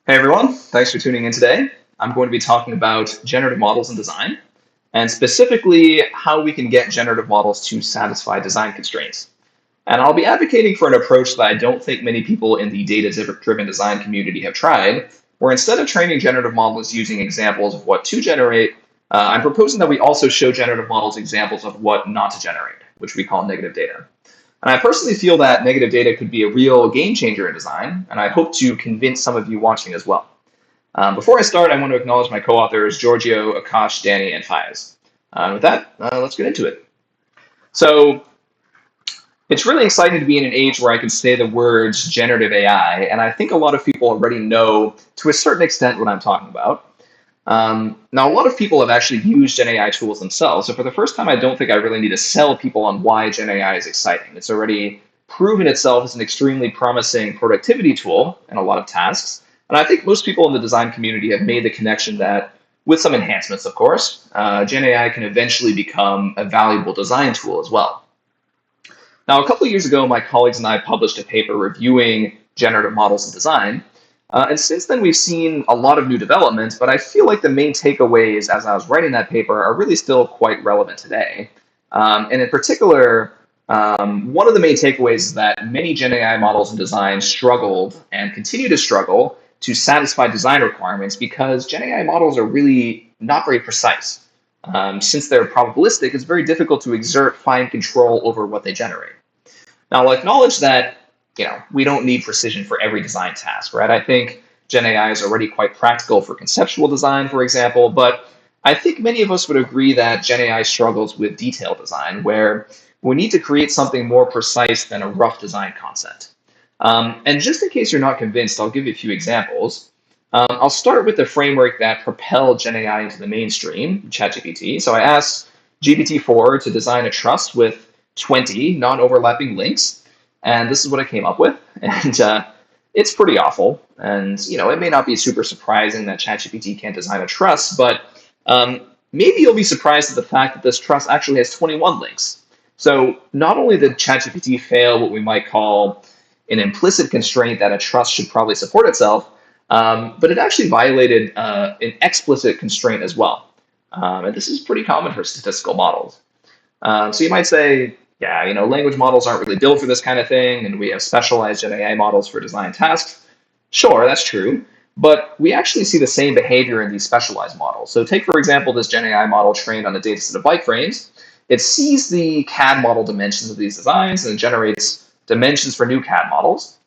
Hey everyone, thanks for tuning in today. I'm going to be talking about generative models in design, and specifically how we can get generative models to satisfy design constraints. And I'll be advocating for an approach that I don't think many people in the data-driven design community have tried, where instead of training generative models using examples of what to generate, I'm proposing that we also show generative models examples of what not to generate, which we call negative data. And I personally feel that negative data could be a real game changer in design, and I hope to convince some of you watching as well. Before I start, I want to acknowledge my co-authors, Giorgio, Akash, Danny, and Faiz. With that, let's get into it. So it's really exciting to be in an age where I can say the words generative AI, and I think a lot of people already know to a certain extent what I'm talking about. Now, a lot of people have actually used GenAI tools themselves, so for the first time, I don't think I really need to sell people on why GenAI is exciting. It's already proven itself as an extremely promising productivity tool in a lot of tasks, and I think most people in the design community have made the connection that, with some enhancements, of course, GenAI can eventually become a valuable design tool as well. Now, a couple of years ago, my colleagues and I published a paper reviewing generative models in design. And since then, we've seen a lot of new developments, but I feel like the main takeaways as I was writing that paper are really still quite relevant today. And in particular, one of the main takeaways is that many GenAI models in design struggled and continue to struggle to satisfy design requirements because GenAI models are really not very precise. Since they're probabilistic, it's very difficult to exert fine control over what they generate. Now, I'll acknowledge that we don't need precision for every design task, right? I think GenAI is already quite practical for conceptual design, for example, but I think many of us would agree that GenAI struggles with detail design, where we need to create something more precise than a rough design concept. And just in case you're not convinced, I'll give you a few examples. I'll start with the framework that propelled GenAI into the mainstream, ChatGPT. So I asked GPT-4 to design a truss with 20 non-overlapping links, and this is what I came up with. And it's pretty awful. And it may not be super surprising that ChatGPT can't design a truss, but maybe you'll be surprised at the fact that this truss actually has 21 links. So not only did ChatGPT fail what we might call an implicit constraint that a truss should probably support itself, but it actually violated an explicit constraint as well. And this is pretty common for statistical models. So you might say, yeah, language models aren't really built for this kind of thing, and we have specialized GenAI models for design tasks. Sure, that's true, but we actually see the same behavior in these specialized models. So take, for example, this GenAI model trained on a dataset of bike frames. It sees the CAD model dimensions of these designs and generates dimensions for new CAD models,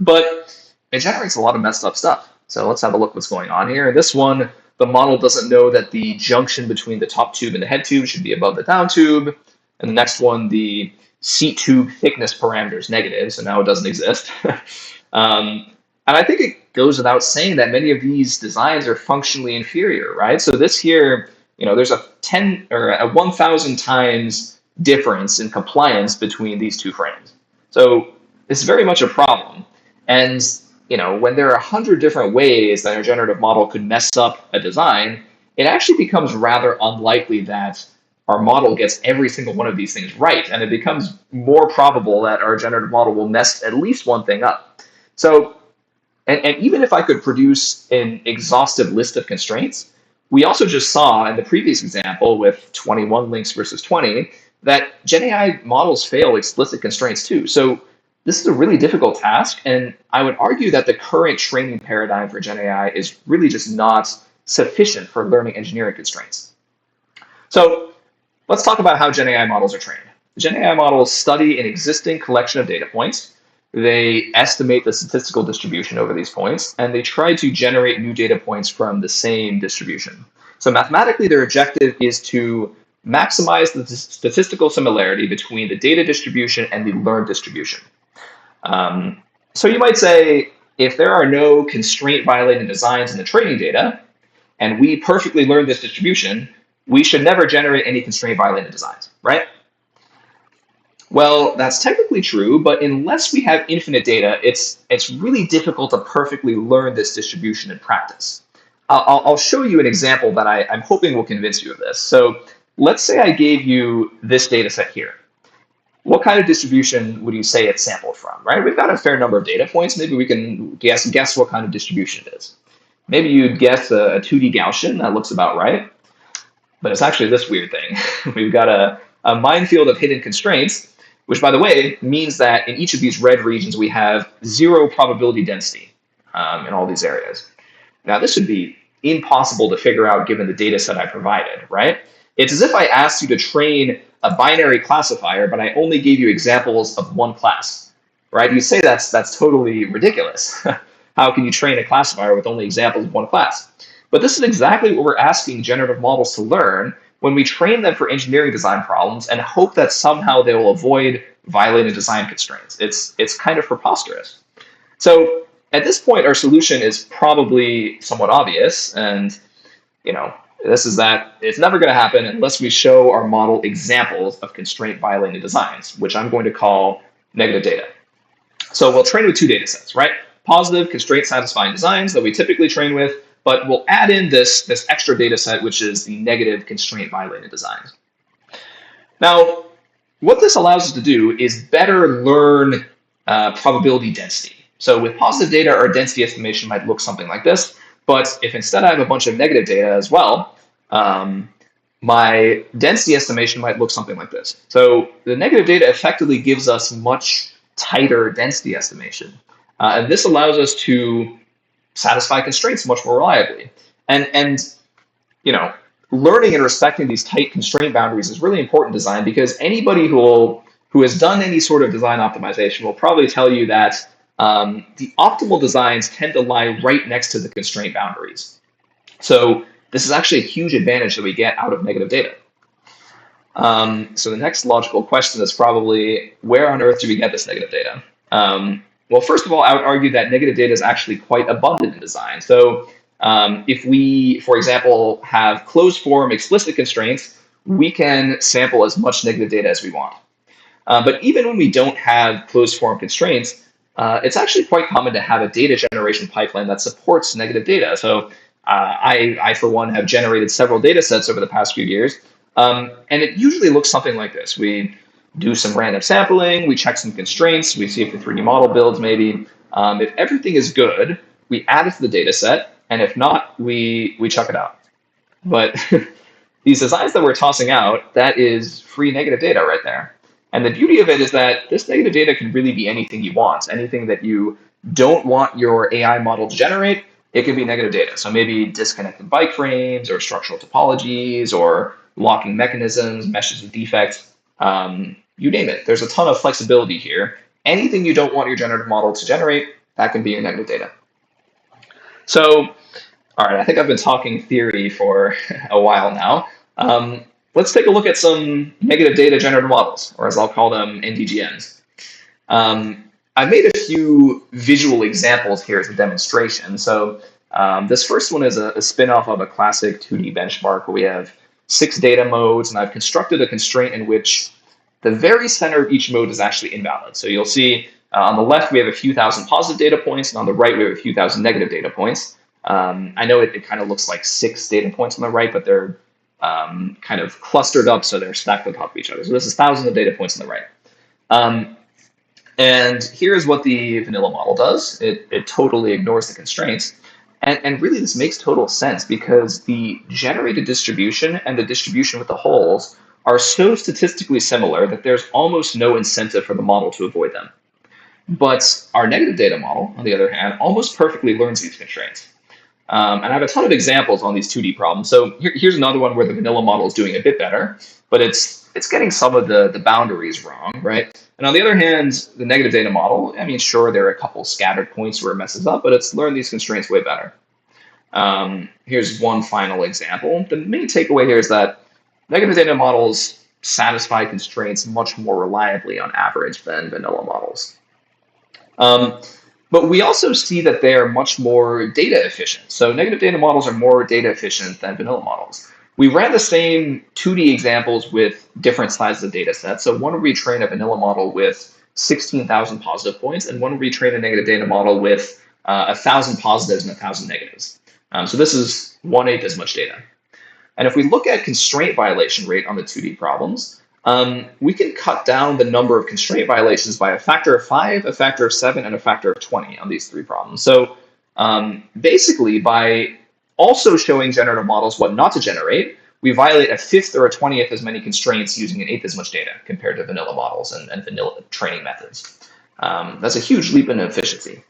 but it generates a lot of messed up stuff. So let's have a look what's going on here. This one, the model doesn't know that the junction between the top tube and the head tube should be above the down tube. And the next one, the seat tube thickness parameter is negative, so now it doesn't exist. And I think it goes without saying that many of these designs are functionally inferior, right? So this here, there's a 10 or a 1,000 times difference in compliance between these two frames. So it's very much a problem. And when there are 100 different ways that a generative model could mess up a design, it actually becomes rather unlikely that our model gets every single one of these things right, and it becomes more probable that our generative model will mess at least one thing up. So, and even if I could produce an exhaustive list of constraints, we also just saw in the previous example with 21 links versus 20 that GenAI models fail explicit constraints too. So this is a really difficult task, and I would argue that the current training paradigm for GenAI is really just not sufficient for learning engineering constraints. So let's talk about how GenAI models are trained. GenAI models study an existing collection of data points. They estimate the statistical distribution over these points, and they try to generate new data points from the same distribution. So mathematically, their objective is to maximize the statistical similarity between the data distribution and the learned distribution. So you might say, if there are no constraint-violating designs in the training data, and we perfectly learn this distribution, we should never generate any constraint-violating designs, right? Well, that's technically true, but unless we have infinite data, it's really difficult to perfectly learn this distribution in practice. I'll show you an example that I'm hoping will convince you of this. So let's say I gave you this data set here. what kind of distribution would you say it's sampled from, right? We've got a fair number of data points. Maybe we can guess what kind of distribution it is. Maybe you'd guess a 2D Gaussian. That looks about right. But it's actually this weird thing. We've got a minefield of hidden constraints, which, by the way, means that in each of these red regions, we have zero probability density in all these areas. Now, this should be impossible to figure out given the data set I provided, right? It's as if I asked you to train a binary classifier, but I only gave you examples of one class, right? You say that's totally ridiculous. How can you train a classifier with only examples of one class? But this is exactly what we're asking generative models to learn when we train them for engineering design problems and hope that somehow they will avoid violating design constraints. It's kind of preposterous. So at this point, our solution is probably somewhat obvious, and this is that it's never going to happen unless we show our model examples of constraint violating designs, which I'm going to call negative data. So we'll train with two data sets, right? Positive constraint satisfying designs that we typically train with, but we'll add in this extra data set, which is the negative constraint violating designs. Now, what this allows us to do is better learn probability density. So with positive data, our density estimation might look something like this. But if instead I have a bunch of negative data as well, my density estimation might look something like this. So the negative data effectively gives us much tighter density estimation. And this allows us to satisfy constraints much more reliably. And learning and respecting these tight constraint boundaries is really important in design, because anybody who has done any sort of design optimization will probably tell you that the optimal designs tend to lie right next to the constraint boundaries. So this is actually a huge advantage that we get out of negative data. So the next logical question is probably, where on earth do we get this negative data? Well, first of all, I would argue that negative data is actually quite abundant in design. So if we, for example, have closed form explicit constraints, we can sample as much negative data as we want. But even when we don't have closed form constraints, it's actually quite common to have a data generation pipeline that supports negative data. So I, for one, have generated several data sets over the past few years. And it usually looks something like this. We do some random sampling, we check some constraints, we see if the 3D model builds maybe. If everything is good, we add it to the data set, and if not, we chuck it out. But these designs that we're tossing out, that is free negative data right there. And the beauty of it is that this negative data can really be anything you want. Anything that you don't want your AI model to generate, it can be negative data. So maybe disconnected bike frames or structural topologies or locking mechanisms, meshes with defects. You name it. There's a ton of flexibility here. Anything you don't want your generative model to generate, that can be your negative data. So, all right, I think I've been talking theory for a while now. Let's take a look at some negative data generative models, or as I'll call them, NDGNs. I've made a few visual examples here as a demonstration. So this first one is a spin-off of a classic 2D benchmark where we have 6 data modes, and I've constructed a constraint in which the very center of each mode is actually invalid. So you'll see on the left, we have a few thousand positive data points, and on the right, we have a few thousand negative data points. I know it kind of looks like 6 data points on the right, but they're kind of clustered up, so they're stacked on top of each other. So this is thousands of data points on the right. And here's what the vanilla model does. It totally ignores the constraints. And really, this makes total sense because the generated distribution and the distribution with the holes are so statistically similar that there's almost no incentive for the model to avoid them. But our negative data model, on the other hand, almost perfectly learns these constraints. And I have a ton of examples on these 2D problems. So here's another one where the vanilla model is doing a bit better, but it's getting some of the boundaries wrong, right? And on the other hand, the negative data model, I mean, sure, there are a couple scattered points where it messes up, but it's learned these constraints way better. Here's one final example. The main takeaway here is that negative data models satisfy constraints much more reliably on average than vanilla models. But we also see that they are much more data efficient. So negative data models are more data efficient than vanilla models. We ran the same 2D examples with different sizes of data sets. So one would retrain a vanilla model with 16,000 positive points, and one would retrain a negative data model with 1,000 positives and 1,000 negatives. So this is 1/8 as much data. And if we look at constraint violation rate on the 2D problems, we can cut down the number of constraint violations by a factor of 5, a factor of 7, and a factor of 20 on these three problems. So basically, by also showing generative models what not to generate, we violate a fifth or a 20th as many constraints using an eighth as much data compared to vanilla models and vanilla training methods. That's a huge leap in efficiency.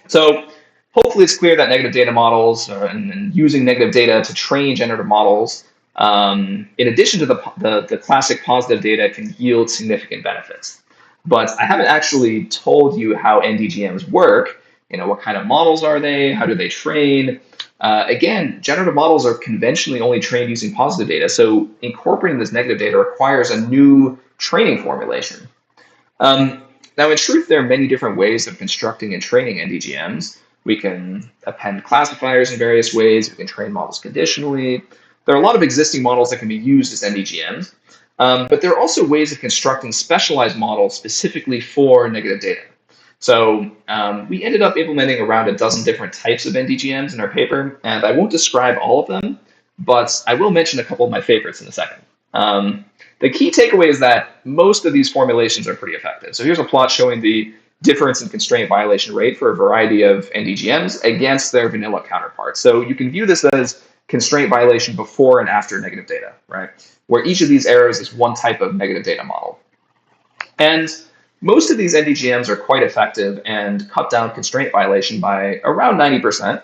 So hopefully it's clear that negative data models and using negative data to train generative models, in addition to the classic positive data, can yield significant benefits. But I haven't actually told you how NDGMs work. What kind of models are they? How do they train? Again, generative models are conventionally only trained using positive data, so incorporating this negative data requires a new training formulation. Now, in truth, there are many different ways of constructing and training NDGMs. We can append classifiers in various ways. We can train models conditionally. There are a lot of existing models that can be used as NDGMs, but there are also ways of constructing specialized models specifically for negative data. So we ended up implementing around a dozen different types of NDGMs in our paper, and I won't describe all of them, but I will mention a couple of my favorites in a second. The key takeaway is that most of these formulations are pretty effective. So here's a plot showing the difference in constraint violation rate for a variety of NDGMs against their vanilla counterparts. So you can view this as constraint violation before and after negative data, right? Where each of these errors is one type of negative data model. And most of these NDGMs are quite effective and cut down constraint violation by around 90%.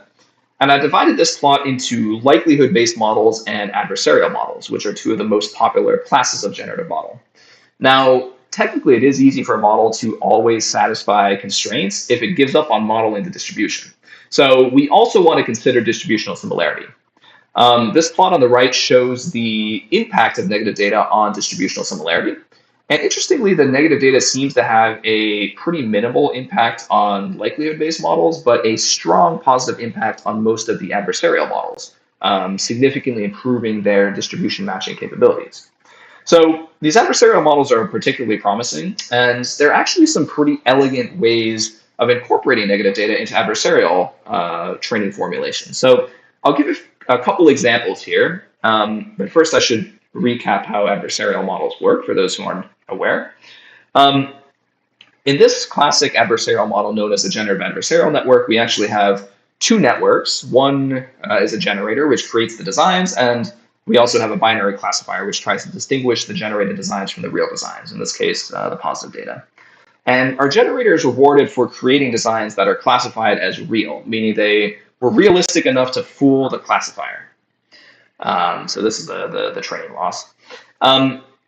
And I divided this plot into likelihood-based models and adversarial models, which are two of the most popular classes of generative model. Now, technically, it is easy for a model to always satisfy constraints if it gives up on modeling the distribution. So we also want to consider distributional similarity. This plot on the right shows the impact of negative data on distributional similarity. And interestingly, the negative data seems to have a pretty minimal impact on likelihood-based models, but a strong positive impact on most of the adversarial models, significantly improving their distribution matching capabilities. So these adversarial models are particularly promising, and there are actually some pretty elegant ways of incorporating negative data into adversarial training formulations. So I'll give a couple examples here, but first I should recap how adversarial models work for those who aren't aware. In this classic adversarial model known as the generative adversarial network, we actually have two networks. One is a generator, which creates the designs, and we also have a binary classifier, which tries to distinguish the generated designs from the real designs, in this case, the positive data. And our generator is rewarded for creating designs that are classified as real, meaning they were realistic enough to fool the classifier. So this is the training loss.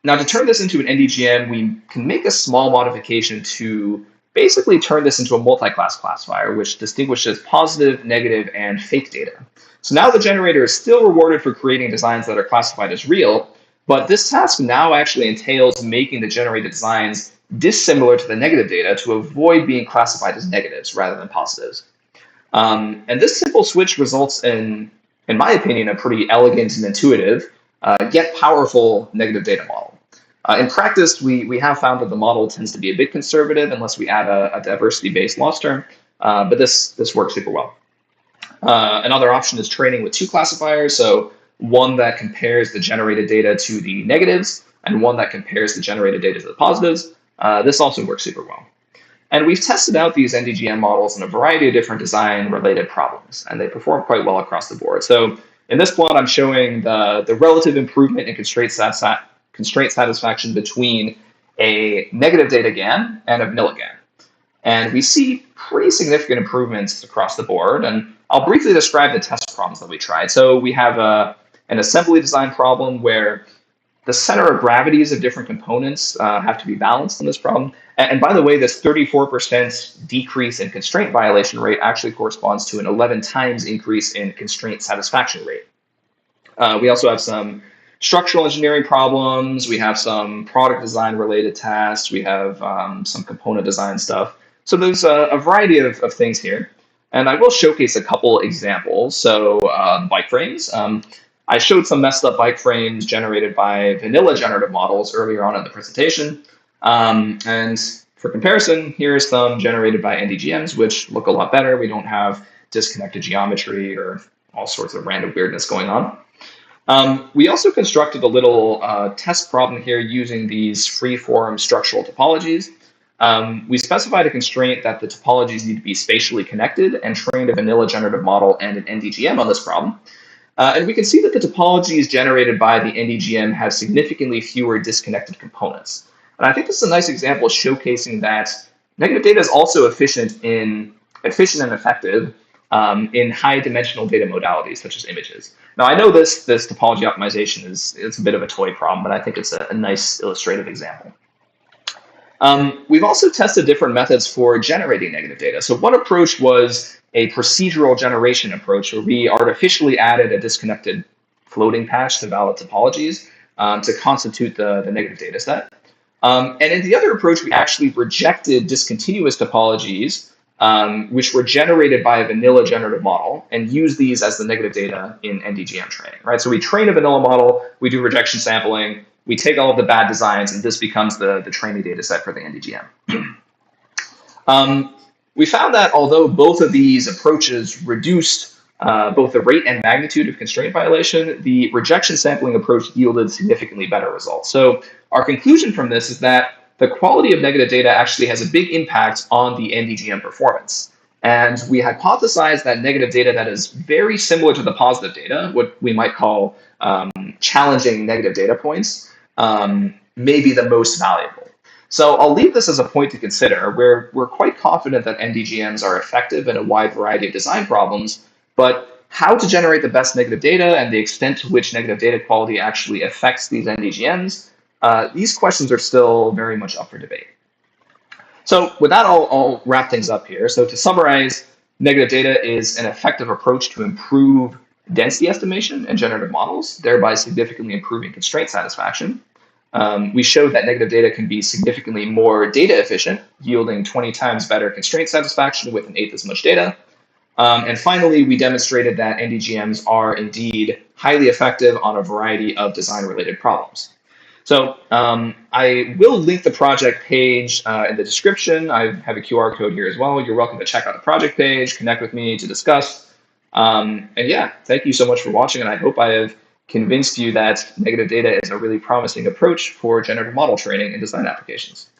Now, to turn this into an NDGM, we can make a small modification to basically turn this into a multi-class classifier, which distinguishes positive, negative, and fake data. So now the generator is still rewarded for creating designs that are classified as real, but this task now actually entails making the generated designs dissimilar to the negative data to avoid being classified as negatives rather than positives. And this simple switch results in my opinion, a pretty elegant and intuitive, yet powerful negative data model. In practice, we have found that the model tends to be a bit conservative unless we add a diversity-based loss term, but this works super well. Another option is training with two classifiers, so one that compares the generated data to the negatives and one that compares the generated data to the positives. This also works super well. And we've tested out these NDGM models in a variety of different design-related problems, and they perform quite well across the board. So in this plot, I'm showing the relative improvement in constraint satisfaction between a negative data GAN and a vanilla GAN. And we see pretty significant improvements across the board, and I'll briefly describe the test problems that we tried. So we have an assembly design problem where the center of gravities of different components have to be balanced in this problem. And by the way, this 34% decrease in constraint violation rate actually corresponds to an 11 times increase in constraint satisfaction rate. We also have some structural engineering problems. We have some product design related tasks. We have some component design stuff. So there's a variety of things here. And I will showcase a couple examples. So bike frames. I showed some messed up bike frames generated by vanilla generative models earlier on in the presentation. And for comparison, here's some generated by NDGMs, which look a lot better. We don't have disconnected geometry or all sorts of random weirdness going on. We also constructed a little test problem here using these free-form structural topologies. We specified a constraint that the topologies need to be spatially connected and trained a vanilla generative model and an NDGM on this problem. And we can see that the topologies generated by the NDGM have significantly fewer disconnected components. And I think this is a nice example showcasing that negative data is also efficient and effective in high-dimensional data modalities such as images. Now, I know this topology optimization is a bit of a toy problem, but I think it's a nice illustrative example. We've also tested different methods for generating negative data. So one approach was a procedural generation approach where we artificially added a disconnected floating patch to valid topologies to constitute the negative data set. And in the other approach, we actually rejected discontinuous topologies, which were generated by a vanilla generative model, and used these as the negative data in NDGM training, right? So we train a vanilla model, we do rejection sampling, we take all of the bad designs, and this becomes the training data set for the NDGM. We found that although both of these approaches reduced both the rate and magnitude of constraint violation, the rejection sampling approach yielded significantly better results. So our conclusion from this is that the quality of negative data actually has a big impact on the NDGM performance. And we hypothesized that negative data that is very similar to the positive data, what we might call challenging negative data points, may be the most valuable. So I'll leave this as a point to consider. We're quite confident that NDGMs are effective in a wide variety of design problems, but how to generate the best negative data and the extent to which negative data quality actually affects these NDGMs, these questions are still very much up for debate. So with that, I'll wrap things up here. So to summarize, negative data is an effective approach to improve density estimation and generative models, thereby significantly improving constraint satisfaction. We showed that negative data can be significantly more data efficient, yielding 20 times better constraint satisfaction with an eighth as much data. And finally, we demonstrated that NDGMs are indeed highly effective on a variety of design-related problems. So I will link the project page in the description. I have a QR code here as well. You're welcome to check out the project page, connect with me to discuss. And yeah, thank you so much for watching, and I hope I have convinced you that negative data is a really promising approach for generative model training and design applications.